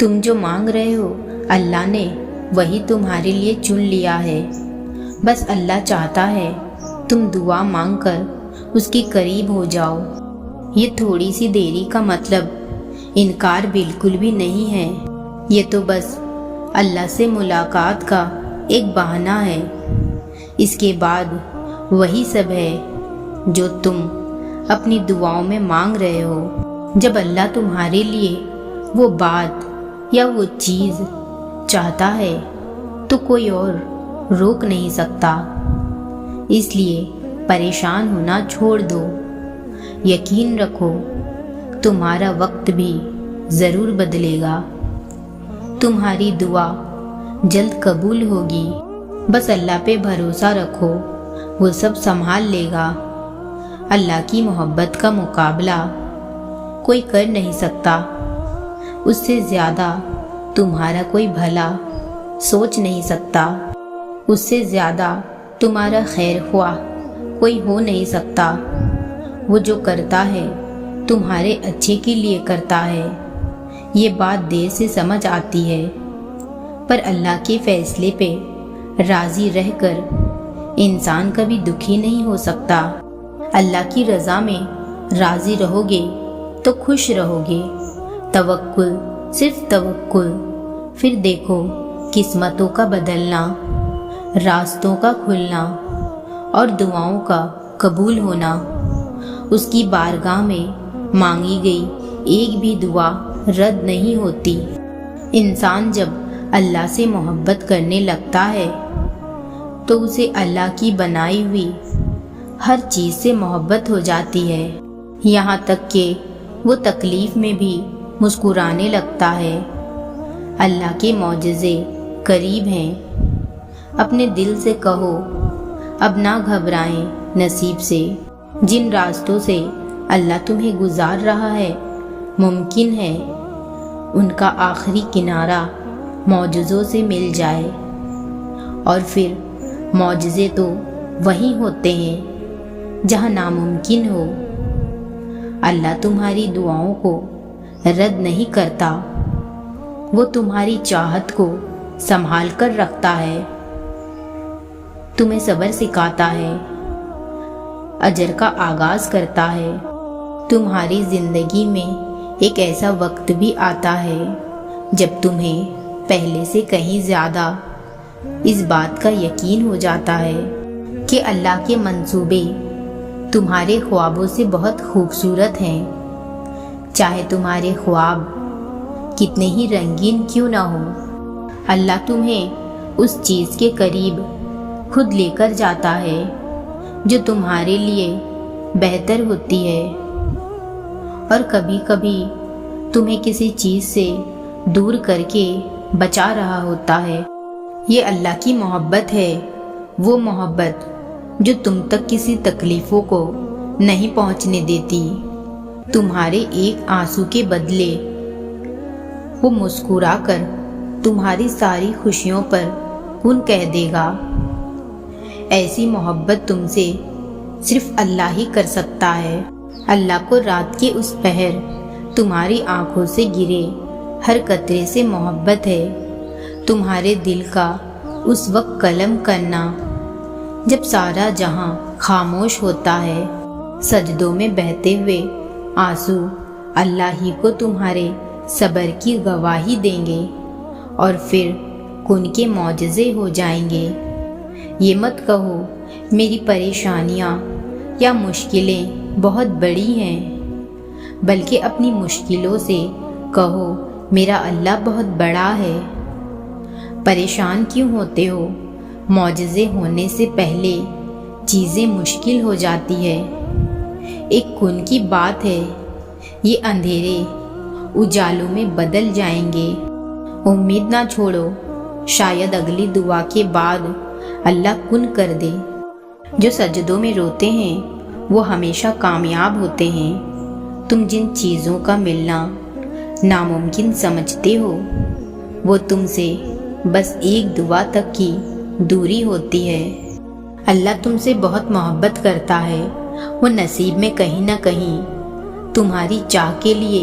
تم جو مانگ رہے ہو اللہ نے وہی تمہارے لیے چن لیا ہے۔ بس اللہ چاہتا ہے تم دعا مانگ کر اس کے قریب ہو جاؤ۔ یہ تھوڑی سی دیری کا مطلب انکار بالکل بھی نہیں ہے، یہ تو بس اللہ سے ملاقات کا ایک بہانہ ہے۔ اس کے بعد وہی سب ہے جو تم اپنی دعاؤں میں مانگ رہے ہو۔ جب اللہ تمہارے لیے وہ بات یا وہ چیز چاہتا ہے تو کوئی اور روک نہیں سکتا۔ اس لیے پریشان ہونا چھوڑ دو۔ یقین رکھو تمہارا وقت بھی ضرور بدلے گا، تمہاری دعا جلد قبول ہوگی۔ بس اللہ پہ بھروسہ رکھو، وہ سب سنبھال لے گا۔ اللہ کی محبت کا مقابلہ کوئی کر نہیں سکتا، اس سے زیادہ تمہارا کوئی بھلا سوچ نہیں سکتا، اس سے زیادہ تمہارا خیر خواہ کوئی ہو نہیں سکتا۔ وہ جو کرتا ہے تمہارے اچھے کے لیے کرتا ہے، یہ بات دیر سے سمجھ آتی ہے، پر اللہ کے فیصلے پہ راضی رہ کر انسان کبھی دکھی نہیں ہو سکتا۔ اللہ کی رضا میں راضی رہو گے تو خوش رہو گے۔ توکل، صرف توکل، پھر دیکھو قسمتوں کا بدلنا، راستوں کا کھلنا اور دعاؤں کا قبول ہونا۔ اس کی بارگاہ میں مانگی گئی ایک بھی دعا رد نہیں ہوتی۔ انسان جب اللہ سے محبت کرنے لگتا ہے تو اسے اللہ کی بنائی ہوئی ہر چیز سے محبت ہو جاتی ہے، یہاں تک کہ وہ تکلیف میں بھی مسکرانے لگتا ہے۔ اللہ کے معجزے قریب ہیں۔ اپنے دل سے کہو اب نہ گھبرائیں نصیب سے۔ جن راستوں سے اللہ تمہیں گزار رہا ہے ممکن ہے ان کا آخری کنارہ معجزوں سے مل جائے، اور پھر معجزے تو وہیں ہوتے ہیں جہاں ناممکن ہو۔ اللہ تمہاری دعاؤں کو رد نہیں کرتا، وہ تمہاری چاہت کو سنبھال کر رکھتا ہے، تمہیں صبر سکھاتا ہے، اجر کا آغاز کرتا ہے۔ تمہاری زندگی میں ایک ایسا وقت بھی آتا ہے جب تمہیں پہلے سے کہیں زیادہ اس بات کا یقین ہو جاتا ہے کہ اللہ کے منصوبے تمہارے خوابوں سے بہت خوبصورت ہیں، چاہے تمہارے خواب کتنے ہی رنگین کیوں نہ ہو۔ اللہ تمہیں اس چیز کے قریب خود لے کر جاتا ہے جو تمہارے لیے بہتر ہوتی ہے، اور کبھی کبھی تمہیں کسی چیز سے دور کر کے بچا رہا ہوتا ہے۔ یہ اللہ کی محبت ہے، وہ محبت جو تم تک کسی تکلیفوں کو نہیں پہنچنے دیتی۔ تمہارے ایک آنسو کے بدلے وہ مسکرا کر تمہاری ساری خوشیوں پر کن کہہ دے گا۔ ایسی محبت تم سے صرف اللہ ہی کر سکتا ہے۔ اللہ کو رات کے اس پہر تمہاری آنکھوں سے گرے ہر قطرے سے محبت ہے۔ تمہارے دل کا اس وقت قلم کرنا جب سارا جہاں خاموش ہوتا ہے، سجدوں میں بہتے ہوئے آنسو اللہ ہی کو تمہارے صبر کی گواہی دیں گے، اور پھر کن کے معجزے ہو جائیں گے۔ یہ مت کہو میری پریشانیاں یا مشکلیں بہت بڑی ہیں، بلکہ اپنی مشکلوں سے کہو میرا اللہ بہت بڑا ہے۔ پریشان کیوں ہوتے ہو؟ معجزے ہونے سے پہلے چیزیں مشکل ہو جاتی ہے۔ ایک کن کی بات ہے، یہ اندھیرے اجالوں میں بدل جائیں گے۔ امید نہ چھوڑو، شاید اگلی دعا کے بعد اللہ کن کر دے۔ جو سجدوں میں روتے ہیں وہ ہمیشہ کامیاب ہوتے ہیں۔ تم جن چیزوں کا ملنا ناممکن سمجھتے ہو وہ تم سے بس ایک دعا تک کی دوری ہوتی ہے۔ اللہ تم سے بہت محبت کرتا ہے، وہ نصیب میں کہیں نہ کہیں تمہاری چاہ کے لیے